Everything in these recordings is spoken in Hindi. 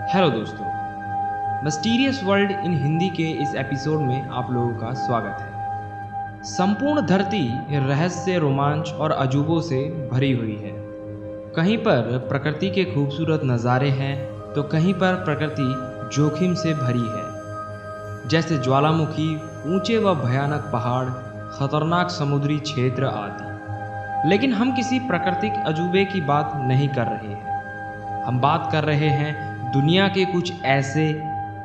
हेलो दोस्तों, मिस्टीरियस वर्ल्ड इन हिंदी के इस एपिसोड में आप लोगों का स्वागत है। संपूर्ण धरती रहस्य, रोमांच और अजूबों से भरी हुई है। कहीं पर प्रकृति के खूबसूरत नज़ारे हैं तो कहीं पर प्रकृति जोखिम से भरी है, जैसे ज्वालामुखी, ऊंचे व भयानक पहाड़, खतरनाक समुद्री क्षेत्र आदि। लेकिन हम किसी प्राकृतिक अजूबे की बात नहीं कर रहे हैं। हम बात कर रहे हैं दुनिया के कुछ ऐसे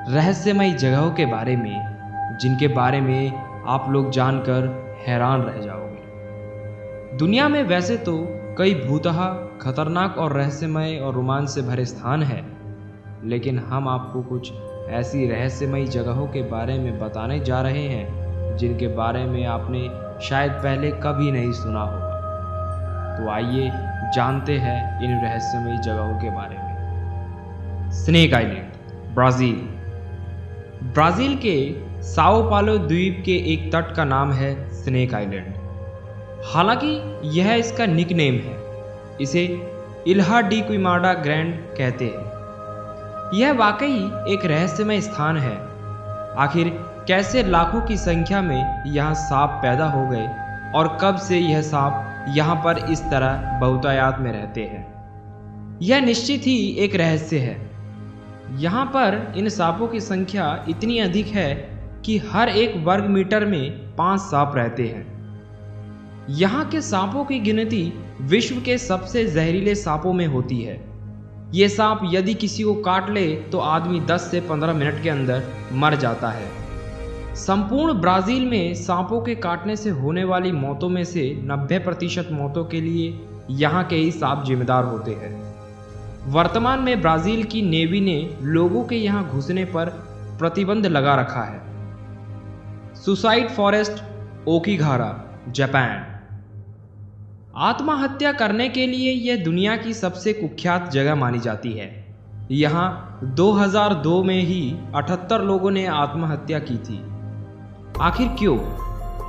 रहस्यमयी जगहों के बारे में जिनके बारे में आप लोग जानकर हैरान रह जाओगे। दुनिया में वैसे तो कई भूतः खतरनाक और रहस्यमय और रोमांच से भरे स्थान हैं, लेकिन हम आपको कुछ ऐसी रहस्यमयी जगहों के बारे में बताने जा रहे हैं जिनके बारे में आपने शायद पहले कभी नहीं सुना होगा। तो आइए जानते हैं इन रहस्यमयी जगहों के बारे में। Snake island, Brazil. ब्राज़ील के साओ पालो द्वीप के एक तट का नाम है स्नेक आइलैंड। हालांकि यह इसका निकनेम है। इसे इल्हा डी क्विमाडा ग्रैंड कहते हैं। यह वाकई एक रहस्यमय स्थान है। आखिर कैसे लाखों की संख्या में यहाँ सांप पैदा हो गए और कब से यह सांप यहाँ पर इस तरह बहुतायत में रहते हैं, यह निश्चित ही एक रहस्य है। यहाँ पर इन सांपों की संख्या इतनी अधिक है कि हर एक वर्ग मीटर में 5 सांप रहते हैं। यहाँ के सांपों की गिनती विश्व के सबसे जहरीले सांपों में होती है। ये सांप यदि किसी को काट ले तो आदमी 10 से 15 मिनट के अंदर मर जाता है। संपूर्ण ब्राज़ील में सांपों के काटने से होने वाली मौतों में से 90% मौतों के लिए यहाँ के ही सांप जिम्मेदार होते हैं। वर्तमान में ब्राज़ील की नेवी ने लोगों के यहाँ घुसने पर प्रतिबंध लगा रखा है। Suicide forest, Aokigahara, Japan. आत्महत्या करने के लिए यह दुनिया की सबसे कुख्यात जगह मानी जाती है। यहाँ 2002 में ही 78 लोगों ने आत्महत्या की थी। आखिर क्यों?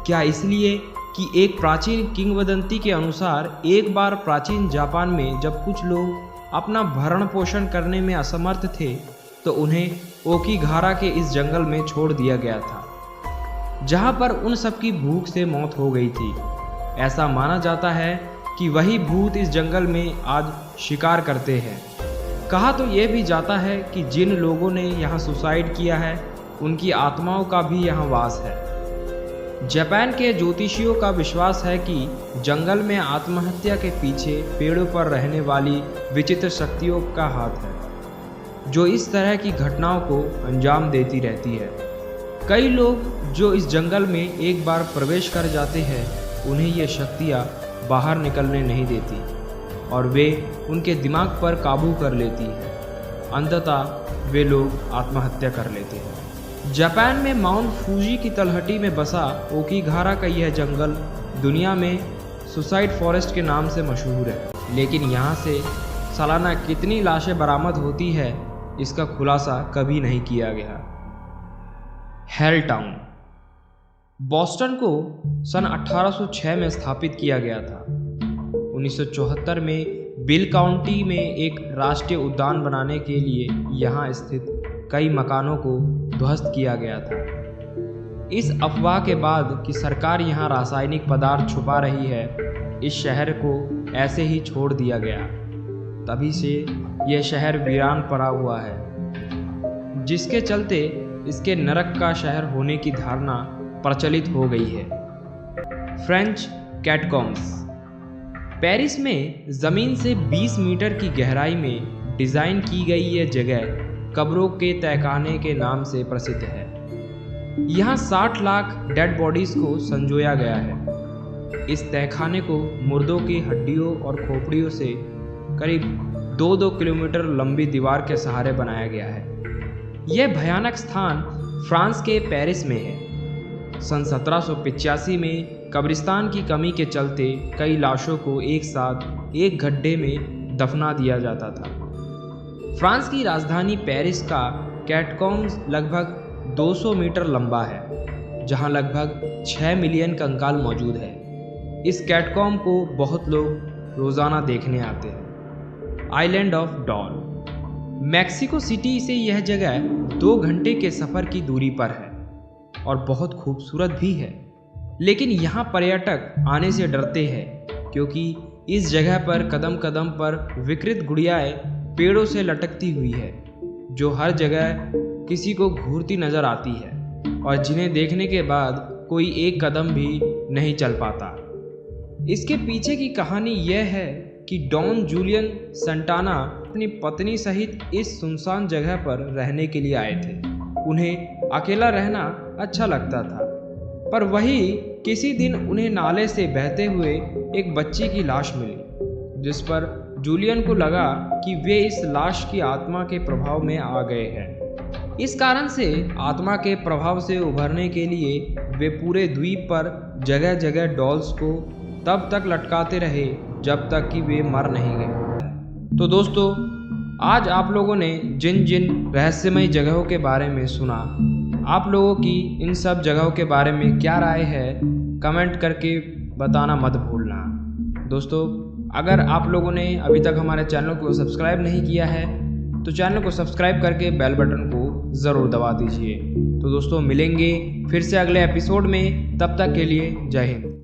क्या इसलिए कि एक प्राचीन किंवदंती के अनुसार एक बार प्राचीन जापान में जब कुछ लोग अपना भरण पोषण करने में असमर्थ थे तो उन्हें ओकिगारा के इस जंगल में छोड़ दिया गया था, जहां पर उन सबकी भूख से मौत हो गई थी। ऐसा माना जाता है कि वही भूत इस जंगल में आज शिकार करते हैं। कहा तो यह भी जाता है कि जिन लोगों ने यहाँ सुसाइड किया है उनकी आत्माओं का भी यहाँ वास है। जापान के ज्योतिषियों का विश्वास है कि जंगल में आत्महत्या के पीछे पेड़ों पर रहने वाली विचित्र शक्तियों का हाथ है, जो इस तरह की घटनाओं को अंजाम देती रहती है। कई लोग जो इस जंगल में एक बार प्रवेश कर जाते हैं उन्हें ये शक्तियाँ बाहर निकलने नहीं देती और वे उनके दिमाग पर काबू कर लेती हैं। अंततः वे लोग आत्महत्या कर लेते हैं। जापान में माउंट फूजी की तलहटी में बसा ओकिगारा का यह जंगल दुनिया में सुसाइड फॉरेस्ट के नाम से मशहूर है। लेकिन यहाँ से सालाना कितनी लाशें बरामद होती है इसका खुलासा कभी नहीं किया गया। हेल टाउन, बोस्टन को सन 1806 में स्थापित किया गया था। 1974 में बिल काउंटी में एक राष्ट्रीय उद्यान बनाने के लिए यहाँ स्थित कई मकानों को ध्वस्त किया गया था। इस अफवाह के बाद कि सरकार यहाँ रासायनिक पदार्थ छुपा रही है, इस शहर को ऐसे ही छोड़ दिया गया। तभी से यह शहर वीरान पड़ा हुआ है, जिसके चलते इसके नरक का शहर होने की धारणा प्रचलित हो गई है। फ्रेंच कैटकॉम्स। पेरिस में ज़मीन से 20 मीटर की गहराई में डिज़ाइन की गई यह जगह कब्रों के तहखाने के नाम से प्रसिद्ध है। यहाँ 60 लाख डेड बॉडीज को संजोया गया है। इस तहखाने को मुर्दों की हड्डियों और खोपड़ियों से करीब 2-2 किलोमीटर लंबी दीवार के सहारे बनाया गया है। यह भयानक स्थान फ्रांस के पेरिस में है। सन 1785 में कब्रिस्तान की कमी के चलते कई लाशों को एक साथ एक गड्ढे में दफना दिया जाता था। फ्रांस की राजधानी पेरिस का कैटकॉम्स लगभग 200 मीटर लंबा है, जहां लगभग 6 मिलियन कंकाल मौजूद है। इस कैटकॉम्ब को बहुत लोग रोज़ाना देखने आते हैं। Island of doll. Mexico city से यह जगह 2 घंटे के सफ़र की दूरी पर है और बहुत खूबसूरत भी है। लेकिन यहाँ पर्यटक आने से डरते हैं क्योंकि इस जगह पर कदम कदम पर विकृत गुड़ियाएँ पेड़ों से लटकती हुई है, जो हर जगह किसी को घूरती नजर आती है और जिन्हें देखने के बाद कोई एक कदम भी नहीं चल पाता। इसके पीछे की कहानी यह है कि डॉन जूलियन सेंटाना अपनी पत्नी सहित इस सुनसान जगह पर रहने के लिए आए थे। उन्हें अकेला रहना अच्छा लगता था, पर वही किसी दिन उन्हें नाले से बहते हुए एक बच्ची की लाश मिली, जिस पर जूलियन को लगा कि वे इस लाश की आत्मा के प्रभाव में आ गए हैं। इस कारण से आत्मा के प्रभाव से उभरने के लिए वे पूरे द्वीप पर जगह जगह डॉल्स को तब तक लटकाते रहे जब तक कि वे मर नहीं गए। तो दोस्तों, आज आप लोगों ने जिन जिन रहस्यमय जगहों के बारे में सुना, आप लोगों की इन सब जगहों के बारे में क्या राय है, कमेंट करके बताना मत भूलना। दोस्तों, अगर आप लोगों ने अभी तक हमारे चैनल को सब्सक्राइब नहीं किया है तो चैनल को सब्सक्राइब करके बेल बटन को ज़रूर दबा दीजिए। तो दोस्तों, मिलेंगे फिर से अगले एपिसोड में, तब तक के लिए जय हिंद।